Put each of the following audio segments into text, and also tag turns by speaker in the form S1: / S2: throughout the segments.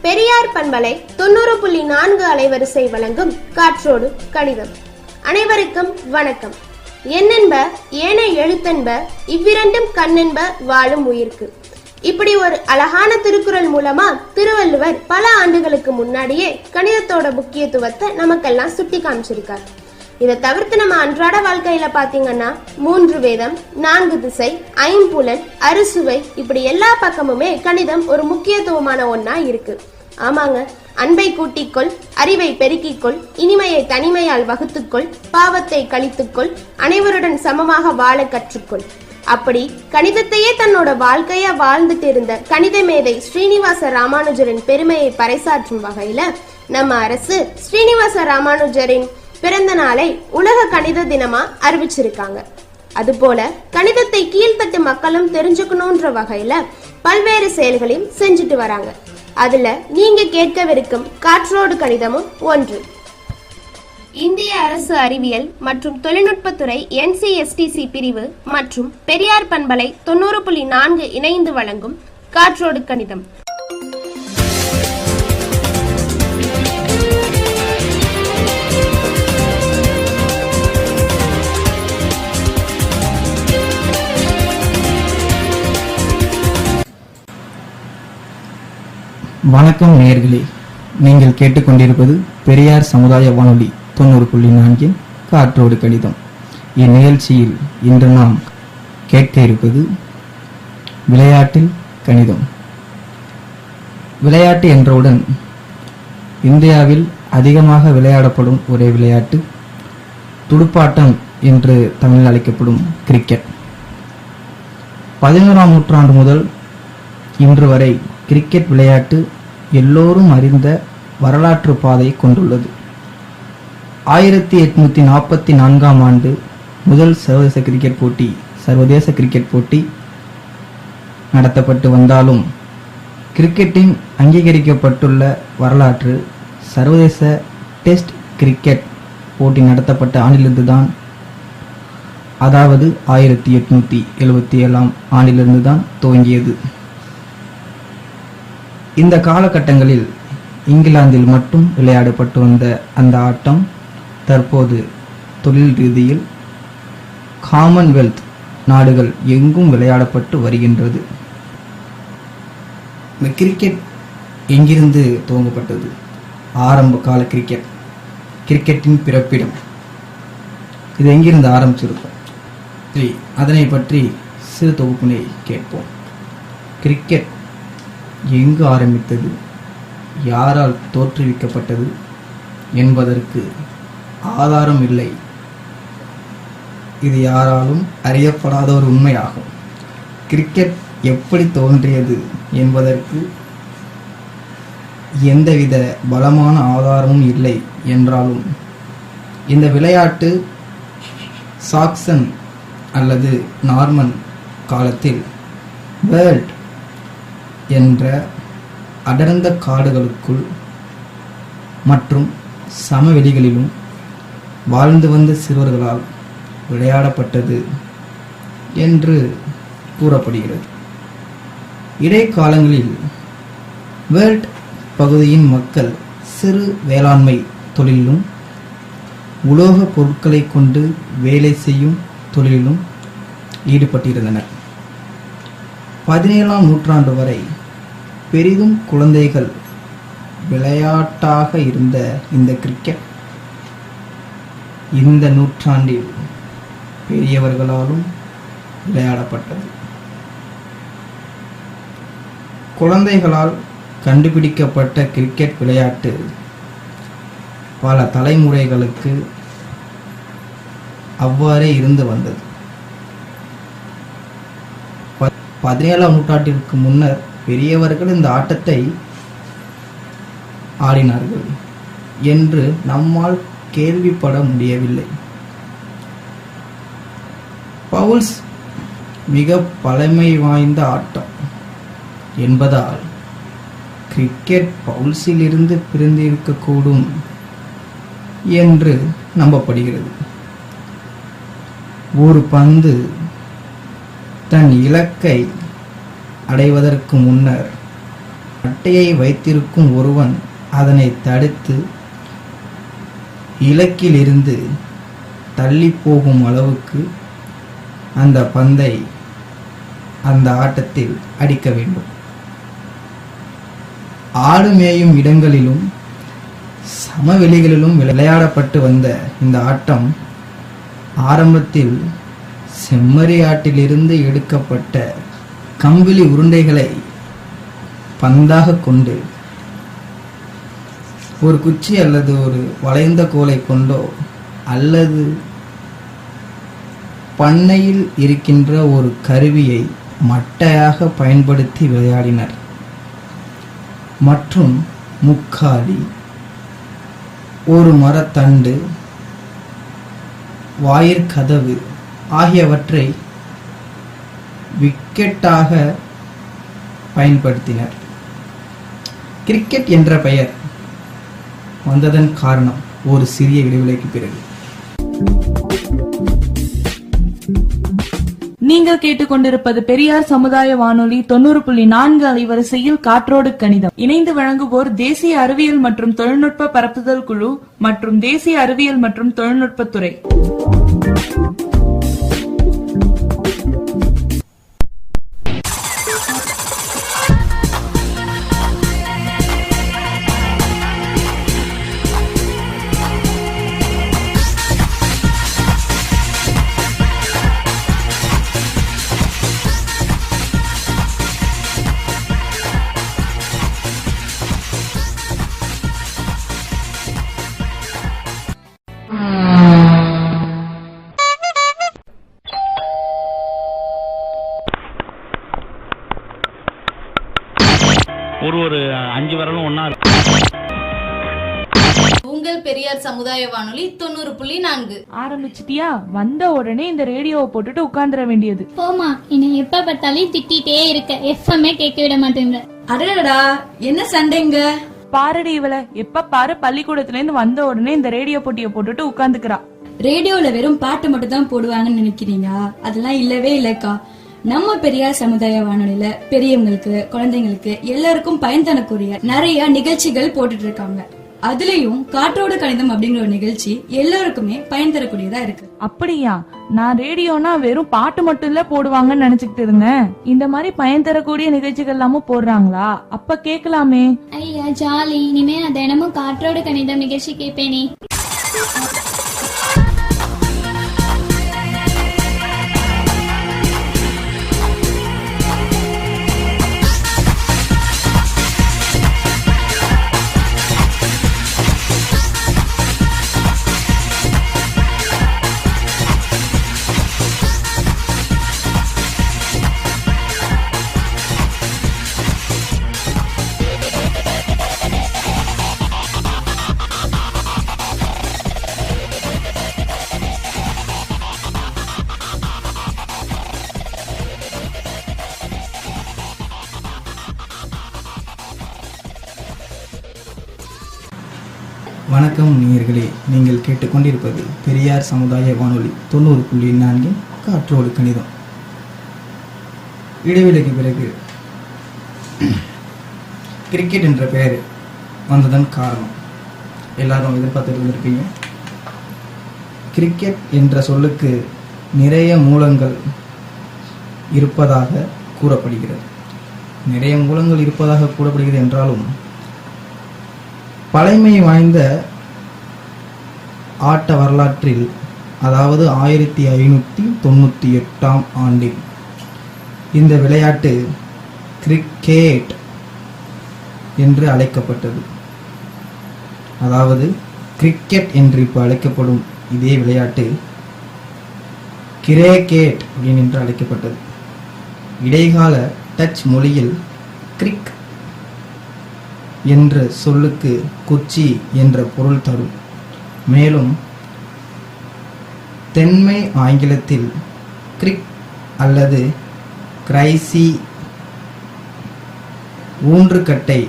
S1: பெரியார் பண்பலை 90.4 அலைவரிசை வழங்கும் காற்றோடு கணிதம். அனைவருக்கும் வணக்கம். எண்ணென்ப ஏனை எழுத்தென்ப இவ்விரண்டும் கண்ணென்ப வாழும் உயிர்க்கு. இப்படி ஒரு அழகான திருக்குறள் மூலமா திருவள்ளுவர் பல ஆண்டுகளுக்கு முன்னாடியே கணிதத்தோட முக்கியத்துவத்தை நமக்கெல்லாம் சுட்டி காமிச்சிருக்கார். இதை தவிர்த்து நம்ம அன்றாட வாழ்க்கையில பாத்தீங்கன்னா 3 வேதம், 4 திசை, ஐம்புலன், அறுசுவை இப்படி எல்லா பக்கமுமே கணிதம் ஒரு முக்கியத்துவமான ஒன்னா இருக்கு. ஆமாங்க, அன்பை கூட்டிக்கொள், அறிவை பெருக்கிக்கொள், இனிமையை தனிமையால் வகுத்துக்கொள், பாவத்தை கழித்துக்கொள், அனைவருடன் சமமாக வாழ கற்றுக்கொள். அப்படி கணிதத்தையே தன்னோட வாழ்க்கைய வாழ்ந்துட்டு இருந்த கணித மேதை ஸ்ரீனிவாச ராமானுஜரின் பெருமையை பறைசாற்றும் வகையில நம்ம அரசு ஸ்ரீனிவாச ராமானுஜரின் பிறந்த நாளை உலக கணித தினமா அறிவிச்சிருக்காங்க. அதுபோல கணிதத்தை கீழ்த்தட்டு மக்களும் தெரிஞ்சுக்கணும்ன்ற வகையில பல்வேறு செயல்களையும் செஞ்சுட்டு வராங்க. அதுல நீங்க கேட்கவிருக்கும் காற்றோடு கணிதமும் ஒன்று. இந்திய அரசு அறிவியல் மற்றும் தொழில்நுட்பத்துறை NCSTC பிரிவு மற்றும் பெரியார் பண்பலை 90.4 இணைந்து வழங்கும் காற்றோடு கணிதம்.
S2: வணக்கம் நேயர்களே, நீங்கள் கேட்டுக்கொண்டிருப்பது பெரியார் சமுதாய வானொலி 90.4 காற்றோடு கணிதம். இந்நிகழ்ச்சியில் இன்று நாம் கேட்க இருப்பது விளையாட்டில் கணிதம். விளையாட்டு என்றவுடன் இந்தியாவில் அதிகமாக விளையாடப்படும் ஒரே விளையாட்டு துடுப்பாட்டம் என்று தமிழில் அழைக்கப்படும் கிரிக்கெட். 11ஆம் நூற்றாண்டு முதல் இன்று வரை கிரிக்கெட் விளையாட்டு எல்லோரும் அறிந்த வரலாற்று பாதை கொண்டுள்ளது. 1844ஆம் ஆண்டு முதல் சர்வதேச கிரிக்கெட் போட்டி நடத்தப்பட்டு வந்தாலும் கிரிக்கெட்டின் அங்கீகரிக்கப்பட்டுள்ள வரலாற்று சர்வதேச டெஸ்ட் கிரிக்கெட் போட்டி நடத்தப்பட்ட ஆண்டிலிருந்து தான், அதாவது 1877ஆம் ஆண்டிலிருந்து தான் துவங்கியது. இந்த காலகட்டங்களில் இங்கிலாந்தில் மட்டும் விளையாடப்பட்டு வந்த அந்த ஆட்டம் தற்போது தொழில் ரீதியில் காமன்வெல்த் நாடுகள் எங்கும் விளையாடப்பட்டு வருகின்றது. இந்த கிரிக்கெட் எங்கிருந்து துவங்கப்பட்டது? ஆரம்ப கால கிரிக்கெட்டின் பிறப்பிடம் இது எங்கிருந்து ஆரம்பிச்சிருக்கும்? அதனை பற்றி சிறு தொகுப்பினை கேட்போம். கிரிக்கெட் எங்கு ஆரம்பித்தது, யாரால் தோற்றுவிக்கப்பட்டது என்பதற்கு ஆதாரம் இல்லை. இது யாராலும் அறியப்படாத ஒரு உண்மையாகும். கிரிக்கெட் எப்படி தோன்றியது என்பதற்கு எந்தவித பலமான ஆதாரமும் இல்லை என்றாலும் இந்த விளையாட்டு சாக்சன் அல்லது நார்மன் காலத்தில் வேர்ல்ட் என்ற அடர்ந்த காடுகளுக்குள் மற்றும் சமவெளிகளிலும் வாழ்ந்து வந்த சிறுவர்களால் விளையாடப்பட்டது என்று கூறப்படுகிறது. இடைக்காலங்களில் வேர்ல்ட் பகுதியின் மக்கள் சிறு வேளாண்மை தொழிலிலும் உலோக பொருட்களை கொண்டு வேலை செய்யும் தொழிலிலும் ஈடுபட்டிருந்தனர். 17ஆம் நூற்றாண்டு வரை பெரிதும் குழந்தைகள் விளையாட்டாக இருந்த இந்த கிரிக்கெட் இந்த நூற்றாண்டில் பெரியவர்களாலும் விளையாடப்பட்டது. குழந்தைகளால் கண்டுபிடிக்கப்பட்ட கிரிக்கெட் விளையாட்டு பல தலைமுறைகளுக்கு அவ்வாறே இருந்து வந்தது. 17ஆம் நூற்றாண்டிற்கு முன்னர் பெரியவர்கள் இந்த ஆட்டத்தை ஆடினார்கள் என்று நம்மால் கேள்விப்பட முடியவில்லை. பவுல்ஸ் மிக பழமை வாய்ந்த ஆட்டம் என்பதால் கிரிக்கெட் பவுல்ஸில் இருந்து பிரிந்திருக்கக்கூடும் என்று நம்பப்படுகிறது. ஒரு பந்து தன் இலக்கை அடைவதற்கு முன்னர் அட்டையை வைத்திருக்கும் ஒருவன் அதனை தடுத்து இலக்கிலிருந்து தள்ளி போகும் அளவுக்கு அந்த பந்தை அந்த ஆட்டத்தில் அடிக்க வேண்டும். ஆடு மேயும் இடங்களிலும் சமவெளிகளிலும் விளையாடப்பட்டு வந்த இந்த ஆட்டம் ஆரம்பத்தில் செம்மறி ஆட்டிலிருந்து எடுக்கப்பட்ட கம்பிளி உருண்டைகளை பந்தாக கொண்டு ஒரு குச்சி அல்லது ஒரு வளைந்த கோலை கொண்டோ அல்லது பண்ணையில் இருக்கின்ற ஒரு கருவியை மட்டையாக பயன்படுத்தி விளையாடினர். மற்றும் முக்காலி, ஒரு மரத்தண்டு, வாயிற்கதவு ஆகியவற்றை விக்கெட்டாக பயன்படுத்தினர். கிரிக்கெட் என்ற பெயர் வந்ததன் காரணம் ஒரு சிறிய இடைவெளிக்கு பிறகு.
S3: நீங்கள் கேட்டுக்கொண்டிருப்பது பெரியார் சமுதாய வானொலி 90.4 அலைவரிசையில் காற்றோடு கணிதம். இணைந்து வழங்குவோர் தேசிய அறிவியல் மற்றும் தொழில்நுட்ப பரப்புதல் குழு மற்றும் தேசிய அறிவியல் மற்றும் தொழில்நுட்பத்துறை.
S4: ஒரு 5 வரலும் ஒன்னா
S5: உங்கள் பெரியார் சமுதாய வானொலி 90.4.
S3: ஆரம்பிச்சிட்டியா? வந்த உடனே இந்த ரேடியோவை போட்டுட்டு உட்கார்ந்துட வேண்டியது.
S6: போமா, என்னை எப்ப பார்த்தாலும் திட்டிட்டே இருக்க, எஃப்எம்ஏ கேட்க விட மாட்டேங்க.
S5: அடடா, என்ன சண்டைங்க?
S3: பாருடி இவள, எப்ப பாரு பள்ளிக்கூடத்துல இருந்து வந்த உடனே இந்த ரேடியோ போட்டியை போட்டுட்டு உட்கார்ந்துக்கிறா.
S5: ரேடியோல வெறும் பாட்டு மட்டும் தான் போடுவாங்கன்னு நினைக்கிறீங்க? அதெல்லாம் இல்லவே இல்லக்கா. நம்ம பெரியார் சமுதாய வானொலியில பெரியவங்களுக்கு, குழந்தைங்களுக்கு எல்லாருக்கும் பயன் தரக்கூடிய நிறைய நிகழ்ச்சிகள் போட்டுட்டு இருக்காங்க. அதுலயும் காற்றோடு கணிதம் அப்படிங்கிற ஒரு நிகழ்ச்சி எல்லாருக்குமே பயன் தரக்கூடியதா இருக்கு.
S3: அப்படியா? நான் ரேடியோனா வெறும் பாட்டு மட்டும் இல்ல போடுவாங்கன்னு நினைச்சுக்கிட்டு இருந்தேன். இந்த மாதிரி பயன் தரக்கூடிய நிகழ்ச்சிகள் எல்லாமும் போடுறாங்களா? அப்ப கேட்கலாமே.
S6: ஐயா ஜாலி, இனிமே நான் தினமும் காற்றோடு கணிதம் நிகழ்ச்சி கேட்பேனே.
S2: வணக்கம் நேயர்களே, நீங்கள் கேட்டுக்கொண்டிருப்பது பெரியார் சமுதாய வானொலி 90.4 காற்றோடு கணிதம். இடைவெளிக்கு பிறகு கிரிக்கெட் என்ற பெயர் வந்ததன் காரணம் எல்லாரும் எதிர்பார்த்துட்டு இருந்திருப்பீங்க. கிரிக்கெட் என்ற சொல்லுக்கு நிறைய மூலங்கள் இருப்பதாக கூறப்படுகிறது. என்றாலும் பழமை வாய்ந்த ஆட்ட வரலாற்றில், அதாவது 1598ஆம் ஆண்டில் இந்த விளையாட்டு கிரிக்கெட் என்று அழைக்கப்பட்டது. அதாவது கிரிக்கெட் என்று இப்போ அழைக்கப்படும் இதே விளையாட்டு கிரேக்கேட் என்று அழைக்கப்பட்டது. இடைக்கால டச் மொழியில் கிரிக் என்ற சொல்லுக்கு குச்சி என்ற பொருள் தரும். மேலும் தென்மை ஆங்கிலத்தில் கிரிக் அல்லது கிரைசி ஊன்றுகட்டை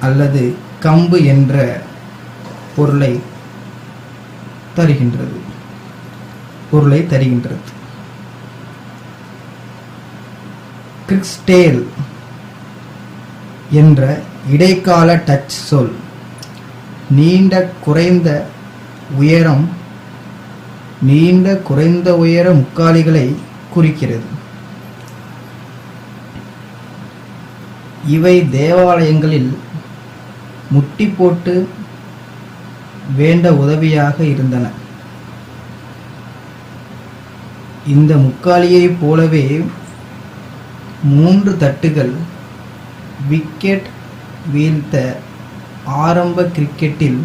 S2: அல்லது கம்பு என்ற பொருளை தருகின்றது. கிறிஸ்டேல் என்ற இடைக்கால டச் சொல் நீண்ட குறைந்த உயர முக்காலிகளை குறிக்கிறது. இவை தேவாலயங்களில் முட்டி போட்டு வேண்ட உதவியாக இருந்தன. இந்த முக்காலியை போலவே 3 தட்டுகள் விக்கெட் வீழ்த்த ஆரம்ப கிரிக்கெட்டில்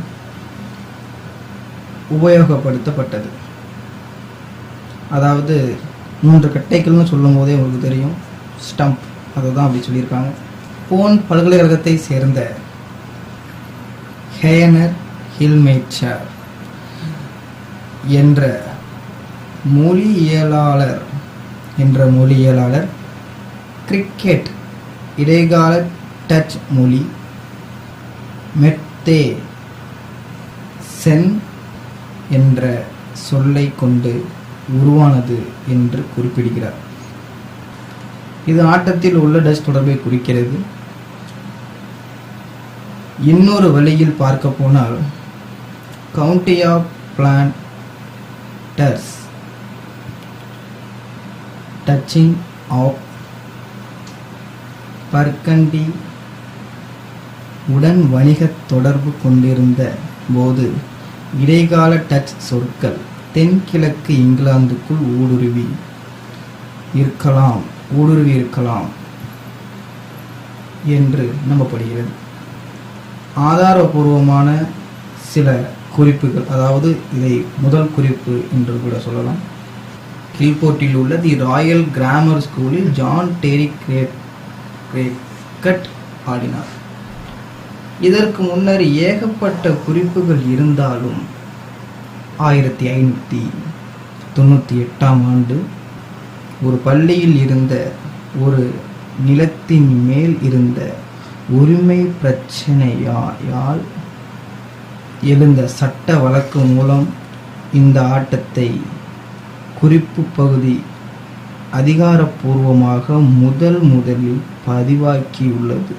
S2: உபயோகப்படுத்தப்பட்டது. அதாவது 3 கட்டைகள்னு சொல்லும் போதே உங்களுக்கு தெரியும், ஸ்டம்ப், அதை தான் அப்படி சொல்லியிருக்காங்க. போன் பல்கலைக்கழகத்தை சேர்ந்த ஹேனர் ஹில்மேச்சர் என்ற மொழியியலாளர் கிரிக்கெட் இடைக்கால டச் மொழி மெத்தே சென் என்ற சொல்லை கொண்டு உருவானது என்று குறிப்பிடுகிறார். இது ஆட்டத்தில் உள்ள டச் தொடர்பை குறிக்கிறது. இன்னொரு வழியில் பார்க்க போனால் county of Flanders duchy of Burgundy உடன் வணிக தொடர்பு கொண்டிருந்த போது இடைக்கால டச் சொற்கள் தென்கிழக்கு இங்கிலாந்துக்குள் ஊடுருவி இருக்கலாம் என்று நம்பப்படுகிறது. ஆதாரபூர்வமான சில குறிப்புகள், அதாவது இதை முதல் குறிப்பு என்று கூட சொல்லலாம். கில்போர்ட்டில் உள்ள தி ராயல் கிராமர் ஸ்கூலில் ஜான் டெரி கிரிக்கெட் ஆடினார். இதற்கு முன்னர் ஏகப்பட்ட குறிப்புகள் இருந்தாலும் 1598ஆம் ஆண்டு ஒரு பள்ளியில் இருந்த ஒரு நிலத்தின் மேல் இருந்த உரிமை பிரச்சனையால் எழுந்த சட்ட வழக்கு மூலம் இந்த ஆட்டத்தை குறிப்பு பகுதி அதிகாரப்பூர்வமாக முதலில் பதிவாக்கியுள்ளது.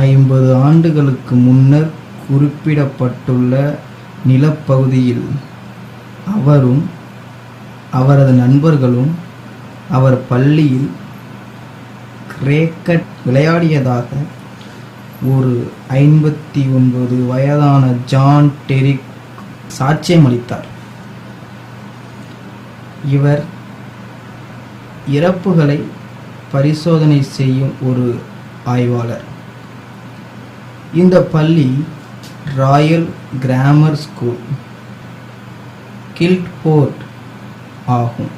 S2: 50 ஆண்டுகளுக்கு முன்னர் குறிப்பிடப்பட்டுள்ள நிலப்பகுதியில் அவரும் அவரது நண்பர்களும் அவர் பள்ளியில் கிரிக்கெட் விளையாடியதாக ஒரு 59 வயதான ஜான் டெரி சாட்சியம் அளித்தார். இவர் இறப்புகளை பரிசோதனை செய்யும் ஒரு ஆய்வாளர். இந்த பள்ளி ராயல் கிராமர் ஸ்கூல் கில்போர்ட் ஆகும்.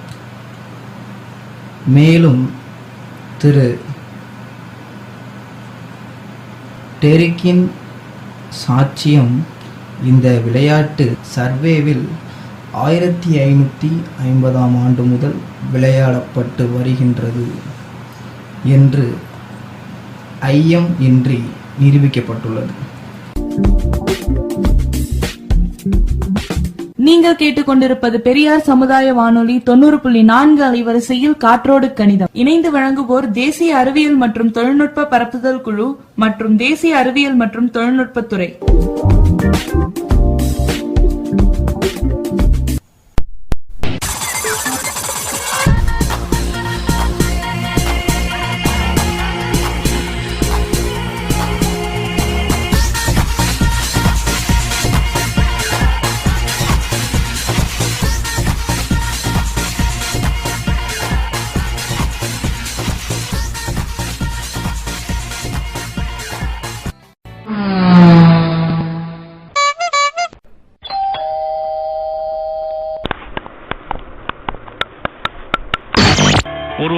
S2: மேலும் திரு டெரிக்கின் சாட்சியம் இந்த விளையாட்டு சர்வேவில் 1550ஆம் ஆண்டு முதல் விளையாடப்பட்டு வருகின்றது என்று ஐயம் இன்றி நிரூபிக்கப்பட்டுள்ளது.
S3: நீங்கள் கேட்டுக்கொண்டிருப்பது பெரியார் சமுதாய வானொலி 90.4 அலைவரிசையில் காற்றோடு கணிதம். இணைந்து வழங்குவோர் தேசிய அறிவியல் மற்றும் தொழில்நுட்ப பரப்புதல் குழு மற்றும் தேசிய அறிவியல் மற்றும் தொழில்நுட்பத்துறை.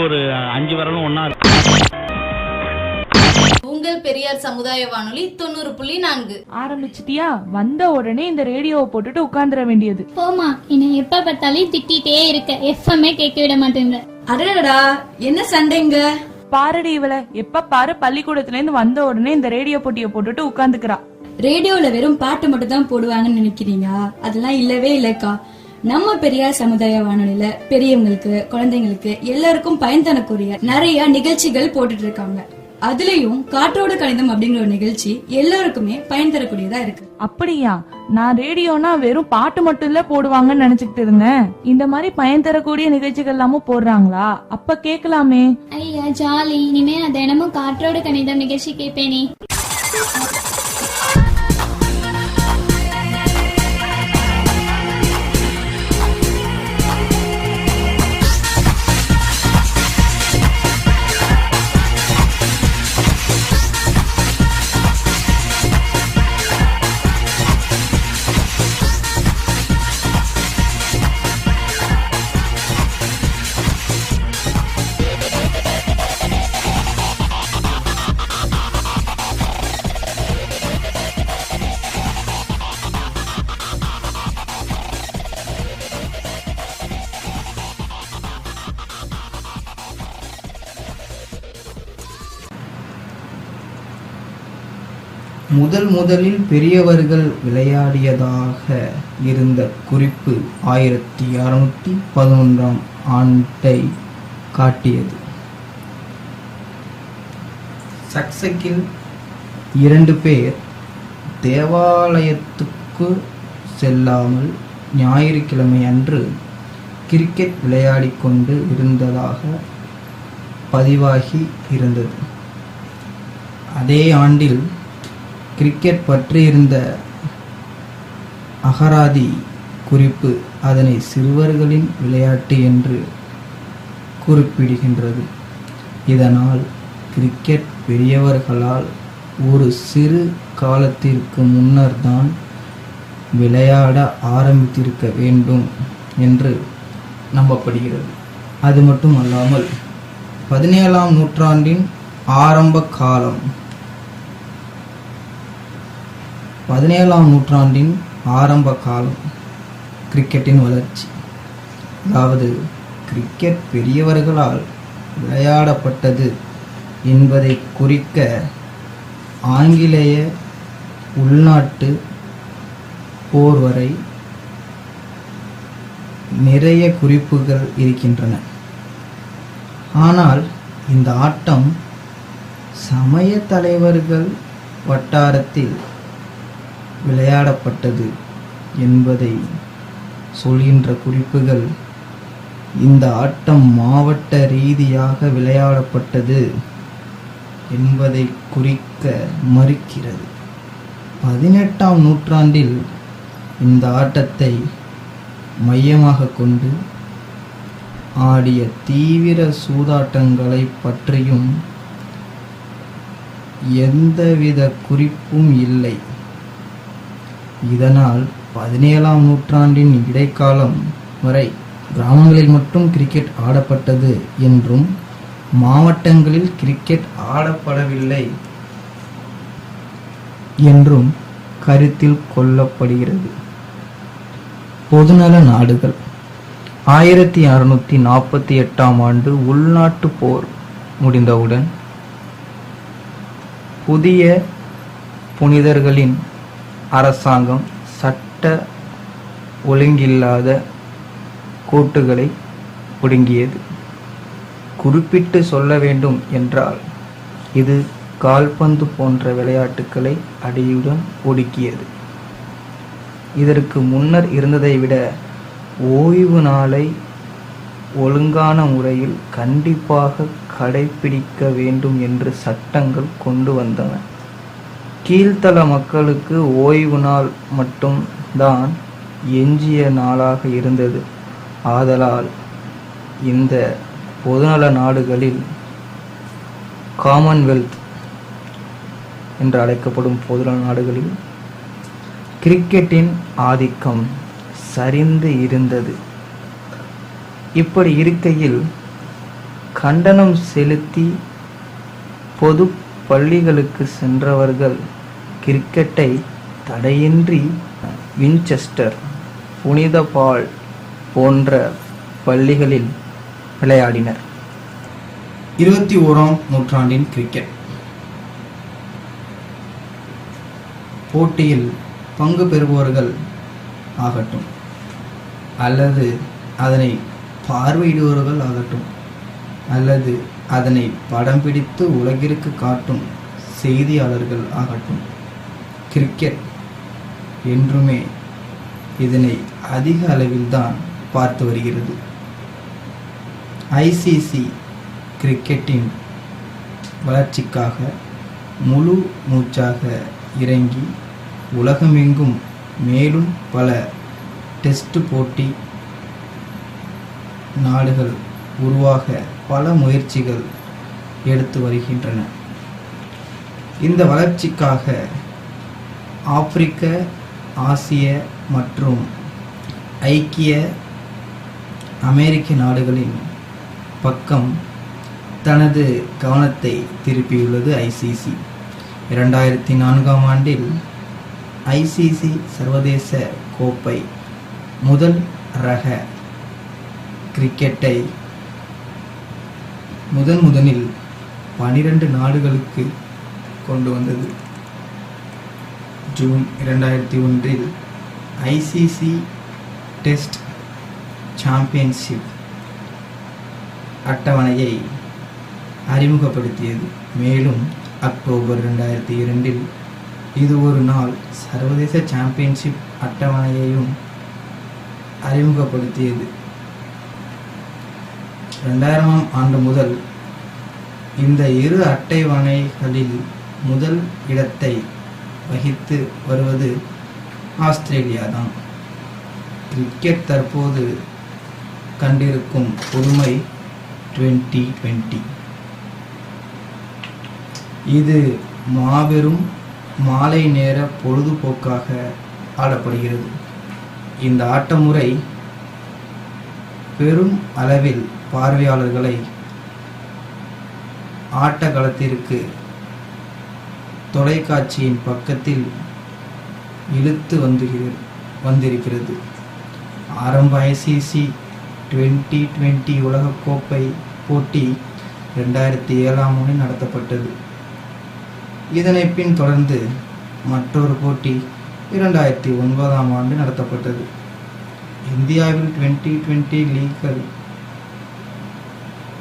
S4: ஒரு 5 விரலும் ஒன்னா இருக்கு.
S7: உங்கள் பெரியார் சமுதாய வானொலி 90.4.
S3: ஆரம்பிச்சிட்டியா? வந்த உடனே இந்த ரேடியோவை போட்டுட்டு உட்கார்ந்துட வேண்டியது.
S6: போமா, என்னை எப்ப பார்த்தாலும் திட்டிட்டே இருக்க, எஃப்எம்ஏ கேட்க விட மாட்டேங்கிற.
S5: அடடா, என்ன சண்டைங்க?
S3: பாரடி இவள, எப்ப பாரு பள்ளிக்கூடத்துல இருந்து வந்த உடனே இந்த ரேடியோ போட்டியை போட்டுட்டு உட்கார்ந்துக்கிறா.
S5: ரேடியோல வெறும் பாட்டு மட்டும் தான் போடுவாங்கன்னு நினைக்கிறீங்க? அதெல்லாம் இல்லவே இல்லக்கா. நம்ம பெரியார் சமுதாய வானொலியில பெரியவங்களுக்கு குழந்தைங்களுக்கு எல்லாருக்கும் பயன் தரக்கூடிய நிறைய நிகழ்ச்சிகள் போட்டுட்டு இருக்காங்க. அதுலயும் காற்றோடு கணிதம் அப்படிங்கிற ஒரு நிகழ்ச்சி எல்லாருக்குமே பயன் தரக்கூடியதா இருக்கு.
S3: அப்படியா? நான் ரேடியோனா வெறும் பாட்டு மட்டும் இல்ல போடுவாங்கன்னு நினைச்சுக்கிட்டு இருந்தேன். இந்த மாதிரி பயன் தரக்கூடிய நிகழ்ச்சிகள் எல்லாமும் போடுறாங்களா? அப்ப கேட்கலாமே.
S6: ஐயா ஜாலி, இனிமே நான் தினமும் காற்றோடு கணிதம் நிகழ்ச்சி கேட்பேனே.
S2: முதலில் பெரியவர்கள் விளையாடியதாக இருந்த குறிப்பு 1611 ஆண்டை காட்டியது. சக்சஸில் 2 பேர் தேவாலயத்துக்கு செல்லாமல் ஞாயிற்றுக்கிழமை அன்று கிரிக்கெட் விளையாடி கொண்டு இருந்ததாக பதிவாகி இருந்தது. அதே ஆண்டில் கிரிக்கெட் பற்றி இருந்த அகராதி குறிப்பு அதனை சிறுவர்களின் விளையாட்டு என்று குறிப்பிடுகின்றது. இதனால் கிரிக்கெட் பெரியவர்களால் ஒரு சிறு காலத்திற்கு முன்னர் தான் விளையாட ஆரம்பித்திருக்க வேண்டும் என்று நம்பப்படுகிறது. அது மட்டுமல்லாமல் 17ஆம் நூற்றாண்டின் ஆரம்ப காலம் 17ஆம் நூற்றாண்டின் ஆரம்ப காலம் கிரிக்கெட்டின் வளர்ச்சி, அதாவது கிரிக்கெட் பெரியவர்களால் விளையாடப்பட்டது என்பதை குறிக்க ஆங்கிலேய உள்நாட்டு போர் வரை நிறைய குறிப்புகள் இருக்கின்றன. ஆனால் இந்த ஆட்டம் சமய தலைவர்கள் வட்டாரத்தில் விளையாடப்பட்டது என்பதை சொல்கின்ற குறிப்புகள் இந்த ஆட்டம் மாவட்ட ரீதியாக விளையாடப்பட்டது என்பதை குறிக்க மறுக்கிறது. 18ஆம் நூற்றாண்டில் இந்த ஆட்டத்தை மையமாக கொண்டு ஆடிய தீவிர சூதாட்டங்களை பற்றியும் எந்தவித குறிப்பும் இல்லை. இதனால் 17ஆம் நூற்றாண்டின் இடைக்காலம் வரை கிராமங்களில் மட்டும் கிரிக்கெட் ஆடப்பட்டது என்றும் மாவட்டங்களில் கிரிக்கெட் ஆடப்படவில்லை என்றும் கருத்தில் கொள்ளப்படுகிறது. பொதுநல நாடுகள் 1648ஆம் ஆண்டு உள்நாட்டு போர் முடிந்தவுடன் புதிய புனிதர்களின் அரசாங்கம் சட்ட ஒழுங்கில்லாத கூட்டுகளை ஒடுங்கியது. குறிப்பிட்டு சொல்ல வேண்டும் என்றால் இது கால்பந்து போன்ற விளையாட்டுக்களை அடியுடன் ஒடுக்கியது. இதற்கு முன்னர் இருந்ததை விட ஓய்வு நாளை ஒழுங்கான முறையில் கண்டிப்பாக கடைபிடிக்க வேண்டும் என்று சட்டங்கள் கொண்டு வந்தன. கீழ்த்தள மக்களுக்கு ஓய்வு நாள் மட்டும் தான் எஞ்சிய நாளாக இருந்தது. ஆதலால் இந்த பொதுநல நாடுகளில் காமன்வெல்த் என்று அழைக்கப்படும் பொதுநல நாடுகளில் கிரிக்கெட்டின் ஆதிக்கம் சரிந்து இருந்தது. இப்படி இருக்கையில் கண்டனம் செலுத்தி பொது பள்ளிகளுக்கு சென்றவர்கள் கிரிக்கெட்டை தடையின்றி வின்செஸ்டர், புனித பால் போன்ற பள்ளிகளில் விளையாடினர். 21ஆம் நூற்றாண்டின் கிரிக்கெட் போட்டியில் பங்கு பெறுபவர்கள் ஆகட்டும், அல்லது அதனை பார்வையிடுபவர்கள் ஆகட்டும், அல்லது அதனை படம் பிடித்து உலகிற்கு காட்டும் செய்தியாளர்கள் ஆகட்டும், கிரிக்கெட் என்றுமே இதனை அதிக அளவில்தான் பார்த்து வருகிறது. ஐசிசி கிரிக்கெட்டின் வளர்ச்சிக்காக முழு மூச்சாக இறங்கி உலகமெங்கும் மேலும் பல டெஸ்ட் போட்டி நாடுகள் உருவாக பல முயற்சிகள் எடுத்து வருகின்றன. இந்த வளர்ச்சிக்காக ஆப்பிரிக்க, ஆசிய மற்றும் ஐக்கிய அமெரிக்க நாடுகளின் பக்கம் தனது கவனத்தை திருப்பியுள்ளது ஐசிசி. 2004ஆம் ஆண்டில் ஐசிசி சர்வதேச கோப்பை முதல் ரக கிரிக்கெட்டை முதனில் 12 நாடுகளுக்கு கொண்டு வந்தது. ஜூன் 2001இல் ஐசிசி டெஸ்ட் சாம்பியன்ஷிப் அட்டவணையை அறிமுகப்படுத்தியது. மேலும் அக்டோபர் 2002இல் இது ஒரு நாள் சர்வதேச சாம்பியன்ஷிப் அட்டவணையையும் அறிமுகப்படுத்தியது. 2000ஆம் ஆண்டு முதல் இந்த இரு அட்டவணைகளில் முதல் இடத்தை வகித்து வருவது ஆஸ்திரேலியா தான். கிரிக்கெட் தற்போது கண்டிருக்கும் புதுமை 2020. இது மாபெரும் மாலை நேர பொழுதுபோக்காக ஆடப்படுகிறது. இந்த ஆட்டமுறை பெரும் அளவில் பார்வையாளர்களை ஆட்டக்களத்திற்கு தொலைக்காட்சியின் பக்கத்தில் இழுத்து வந்திருக்கிறது. ஆரம்ப ஐசிசி 2020 உலகக்கோப்பை போட்டி 2007ஆம் ஆண்டில் நடத்தப்பட்டது. இதனை பின் தொடர்ந்து மற்றொரு போட்டி 2009ஆம் ஆண்டு நடத்தப்பட்டது. இந்தியாவில் 2020 லீக்கள்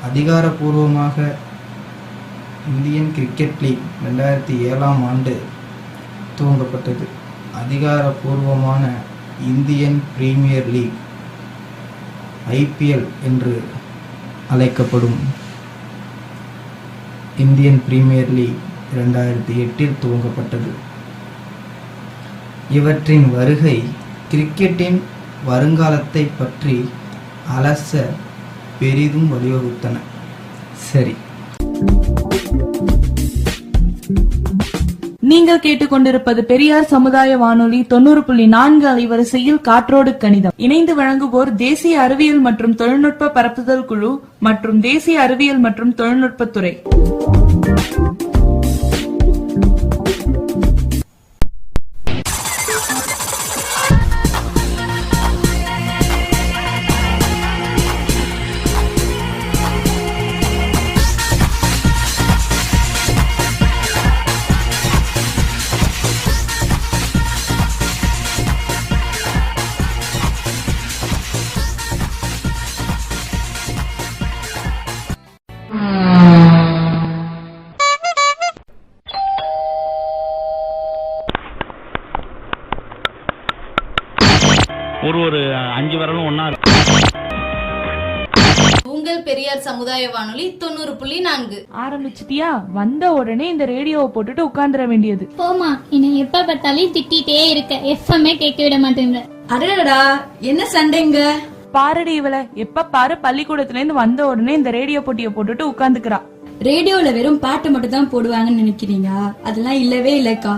S2: அதிகாரப்பூர்வமாக இந்தியன் கிரிக்கெட் லீக் 2007ஆம் ஆண்டு துவங்கப்பட்டது. அதிகாரப்பூர்வமான இந்தியன் பிரீமியர் லீக் IPL என்று அழைக்கப்படும் இந்தியன் பிரீமியர் லீக் 2008இல் துவங்கப்பட்டது. இவற்றின் வருகை கிரிக்கெட்டின் வருங்காலத்தை பற்றி அலச பெரிதும் வழிவகுத்தன. சரி,
S3: நீங்கள் கேட்டுக்கொண்டிருப்பது பெரியார் சமுதாய வானொலி 90.4 அலைவரிசையில் காற்றோடு கணிதம். இணைந்து வழங்குவோர் தேசிய அறிவியல் மற்றும் தொழில்நுட்ப பரப்புதல் குழு மற்றும் தேசிய அறிவியல் மற்றும் தொழில்நுட்பத்துறை.
S4: ஒரு 5 விரலும் ஒன்னா இருக்கு.
S7: உங்கள் பெரியார் சமுதாய வானொலி 90.4.
S3: ஆரம்பிச்சிட்டியா? வந்த உடனே இந்த ரேடியோவை போட்டுட்டு உட்கார்ந்துட வேண்டியது.
S6: போமா, என்னை எப்ப பார்த்தாலும் திட்டிட்டே இருக்க, எஃப்எம்ஏ கேட்க விட மாட்டேங்கிற.
S5: அடடா, என்ன சண்டைங்க?
S3: பாருடி இவள, எப்ப பாரு பள்ளிக்கூடத்துல இருந்து வந்த உடனே இந்த ரேடியோ போட்டிய போட்டுட்டு உட்கார்ந்துக்கிறா.
S5: ரேடியோல வெறும் பாட்டு மட்டும் தான் போடுவாங்கன்னு நினைக்கிறீங்க? அதெல்லாம் இல்லவே இல்லக்கா.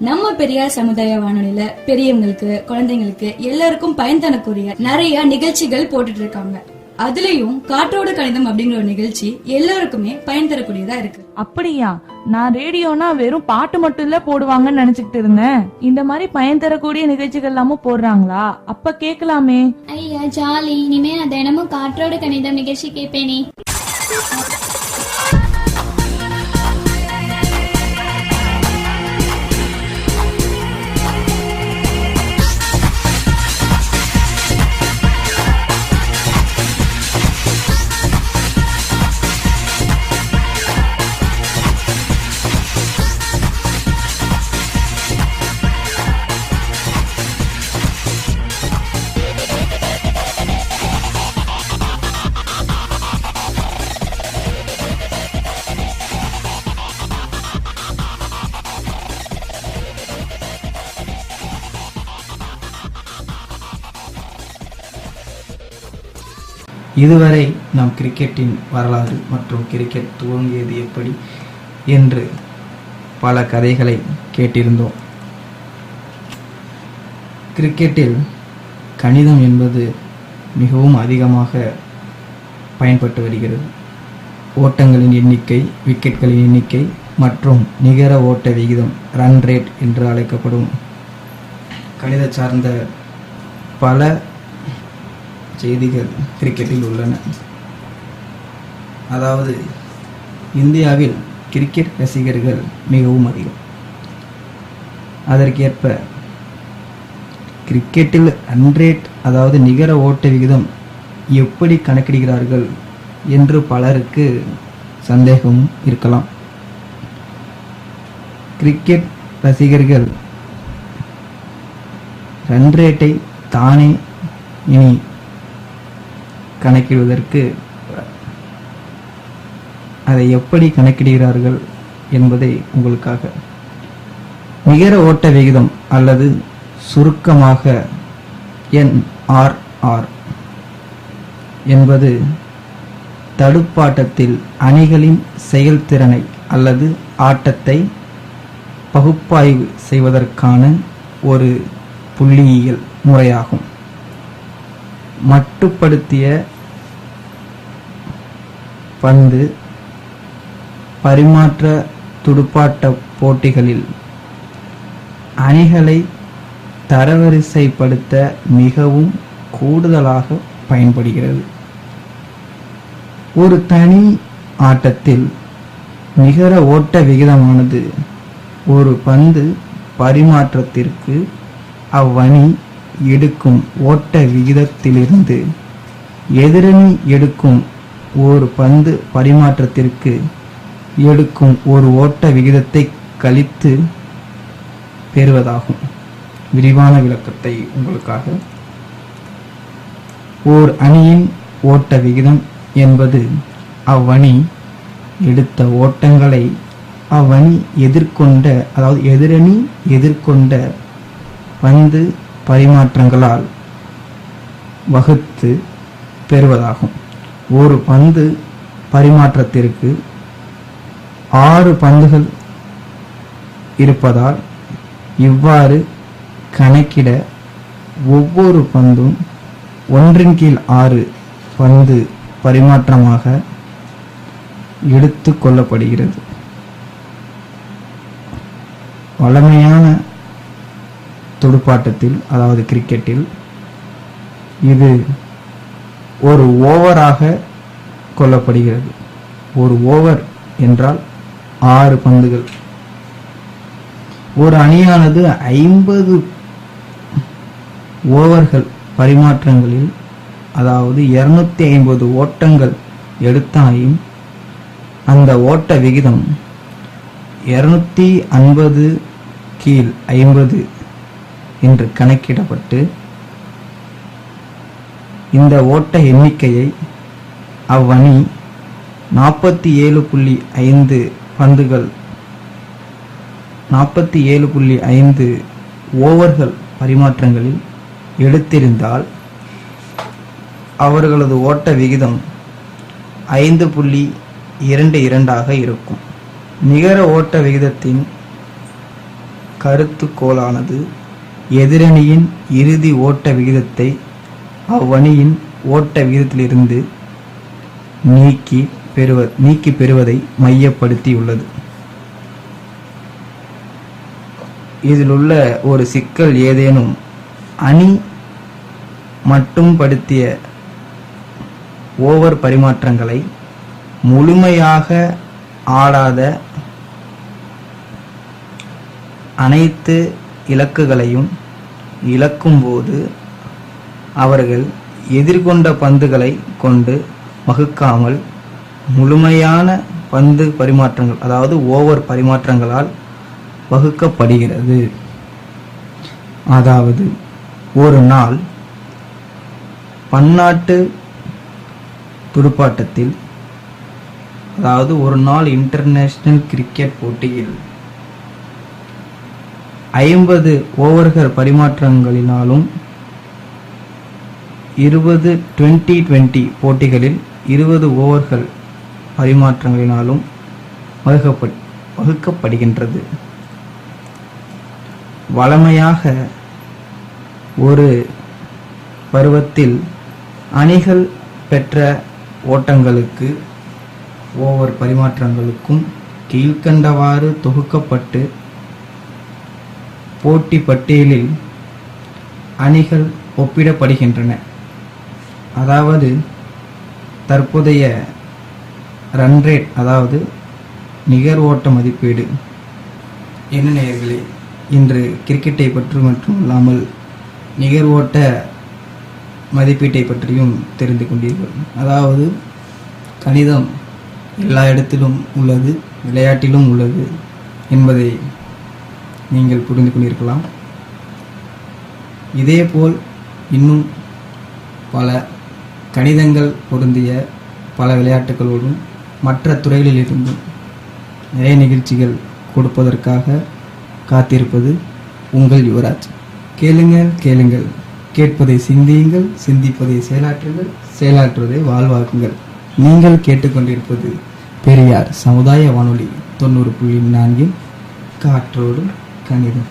S5: நம்ம பெரியார் சமுதாய வானொலியில பெரியவங்களுக்கு, குழந்தைங்களுக்கு எல்லாருக்கும் பயன் தரக்கூடிய நிறைய நிகழ்ச்சிகள் போட்டுட்டு இருக்காங்க. அதுலயும் காற்றோடு கணிதம் அப்படிங்கிற ஒரு நிகழ்ச்சி எல்லாருக்குமே பயன் தரக்கூடியதா இருக்கு.
S3: அப்படியா? நான் ரேடியோனா வெறும் பாட்டு மட்டும் இல்ல போடுவாங்கன்னு நினைச்சுக்கிட்டு இருந்தேன். இந்த மாதிரி பயன் தரக்கூடிய நிகழ்ச்சிகள் எல்லாமும் போடுறாங்களா? அப்ப கேட்கலாமே.
S6: ஐயா ஜாலி, இனிமே நான் தினமும் காற்றோடு கணிதம் நிகழ்ச்சி கேட்பேனே.
S2: இதுவரை நாம் கிரிக்கெட்டின் வரலாறு மற்றும் கிரிக்கெட் துவங்கியது எப்படி என்று பல கதைகளை கேட்டிருந்தோம். கிரிக்கெட்டில் கணிதம் என்பது மிகவும் அதிகமாக பயன்பட்டு வருகிறது. ஓட்டங்களின் எண்ணிக்கை, விக்கெட்களின் எண்ணிக்கை மற்றும் நிகர ஓட்ட விகிதம், ரன் ரேட் என்று அழைக்கப்படும் கணித சார்ந்த பல செய்திகள் கிரிக்கெட்டில் உள்ளன. அதாவது இந்தியாவில் கிரிக்கெட் ரசிகர்கள் மிகவும் அதிகம். அதற்கேற்ப கிரிக்கெட்டில் ரன் ரேட் அதாவது நிகர ஓட்ட விகிதம் எப்படி கணக்கிடுகிறார்கள் என்று பலருக்கு சந்தேகம் இருக்கலாம். கிரிக்கெட் ரசிகர்கள் ரன் ரேட்டை தானே இனி கணக்கிடுவதற்கு அதை எப்படி கணக்கிடுகிறார்கள் என்பதை உங்களுக்காக. நிகர ஓட்ட விகிதம் அல்லது சுருக்கமாக NRR என்பது தடுப்பாட்டத்தில் அணிகளின் செயல்திறனை அல்லது ஆட்டத்தை பகுப்பாய்வு செய்வதற்கான ஒரு புள்ளியியல் முறையாகும். மட்டுப்படுத்திய பந்து பரிமாற்ற துடுப்பாட்ட போட்டிகளில் அணிகளை தரவரிசைப்படுத்த மிகவும் கூடுதலாக பயன்படுகிறது. ஒரு தனி ஆட்டத்தில் நிகர ஓட்ட விகிதமானது ஒரு பந்து பரிமாற்றத்திற்கு அவ்வணி எடுக்கும் ஓட்ட விகிதத்திலிருந்து எதிரணி எடுக்கும் ஒரு பந்து பரிமாற்றத்திற்கு எடுக்கும் ஒரு ஓட்ட விகிதத்தை கழித்து பெறுவதாகும். விரிவான விளக்கத்தை உங்களுக்காக. ஓர் அணியின் ஓட்ட விகிதம் என்பது அவ்வணி எடுத்த ஓட்டங்களை அவ்வணி எதிர்கொண்ட அதாவது எதிரணி எதிர்கொண்ட பந்து பரிமாற்றங்களால் வகுத்து பெறுவதாகும். ஒரு பந்து பரிமாற்றத்திற்கு 6 பந்துகள் இருப்பதால் இவ்வாறு கணக்கிட ஒவ்வொரு பந்தும் 1/6 பந்து பரிமாற்றமாக எடுத்து கொள்ளப்படுகிறது. வழமையான துடுப்பாட்டத்தில் அதாவது கிரிக்கெட்டில் இது ஒரு ஓவராக கொள்ளப்படுகிறது. ஒரு ஓவர் என்றால் 6 பந்துகள். ஒரு அணியானது 50 ஓவர்கள் பரிமாற்றங்களில் அதாவது 250 ஓட்டங்கள் எடுத்தாயும் அந்த ஓட்ட விகிதம் 250/50 என்று கணக்கிடப்பட்டு இந்த ஓட்ட எண்ணிக்கையை அவ்வணி 47.5 பந்துகள் 47.5 ஓவர்கள் பரிமாற்றங்களில் எடுத்திருந்தால் அவர்களது ஓட்ட விகிதம் 5.22 இருக்கும். நிகர ஓட்ட விகிதத்தின் கருத்துக்கோளானது எதிரணியின் இறுதி ஓட்ட விகிதத்தை அவ்வணியின் ஓட்ட விகிதத்திலிருந்து நீக்கி பெறுவதை மையப்படுத்தியுள்ளது. இதில் உள்ள ஒரு சிக்கல் ஏதேனும் அணி மட்டுப்படுத்திய ஓவர் பரிமாற்றங்களை முழுமையாக ஆடாத அனைத்து இலக்குகளையும் இழக்கும்போது அவர்கள் எதிர்கொண்ட பந்துகளை கொண்டு வகுக்காமல் முழுமையான பந்து பரிமாற்றங்கள் அதாவது ஓவர் பரிமாற்றங்களால் வகுக்கப்படுகிறது. அதாவது ஒரு நாள் பன்னாட்டு துடுப்பாட்டத்தில் அதாவது ஒரு நாள் இன்டர்நேஷனல் கிரிக்கெட் போட்டியில் 50 ஓவர்கள் பரிமாற்றங்களினாலும் 20 20-20 போட்டிகளில் 20 ஓவர்கள் பரிமாற்றங்களினாலும் வகுக்கப்படுகின்றது. வழமையாக ஒரு பருவத்தில் அணிகள் பெற்ற ஓட்டங்களுக்கு ஓவர் பரிமாற்றங்களுக்கும் கீழ்க்கண்டவாறு தொகுக்கப்பட்டு போட்டி பட்டியலில் அணிகள் ஒப்பிடப்படுகின்றன. அதாவது தற்போதைய ரன் ரேட், அதாவது நிகர் ஓட்ட மதிப்பீடு. என்ன நேயர்களே, இன்று கிரிக்கெட்டை பற்றி மட்டும் இல்லாமல் நிகர் ஓட்ட மதிப்பீட்டை பற்றியும் தெரிந்து கொண்டீர்கள். அதாவது கணிதம் எல்லா இடத்திலும் உள்ளது, விளையாட்டிலும் உள்ளது என்பதை நீங்கள் புரிந்து கொண்டிருக்கலாம். இதேபோல் இன்னும் பல கணிதங்கள் பொருந்திய பல விளையாட்டுகளோடும் மற்ற துறைகளிலிருந்தும் நிறைய நிகழ்ச்சிகள் கொடுப்பதற்காக காத்திருப்பது உங்கள் யுவராஜ். கேளுங்கள் கேளுங்கள், கேட்பதை சிந்தியுங்கள், சிந்திப்பதை செயலாற்றுங்கள், செயலாற்றுவதை வாழ்வாக்குங்கள். நீங்கள் கேட்டுக்கொண்டிருப்பது பெரியார் சமுதாய வானொலி 90.4 காற்றோடு கணிதம்.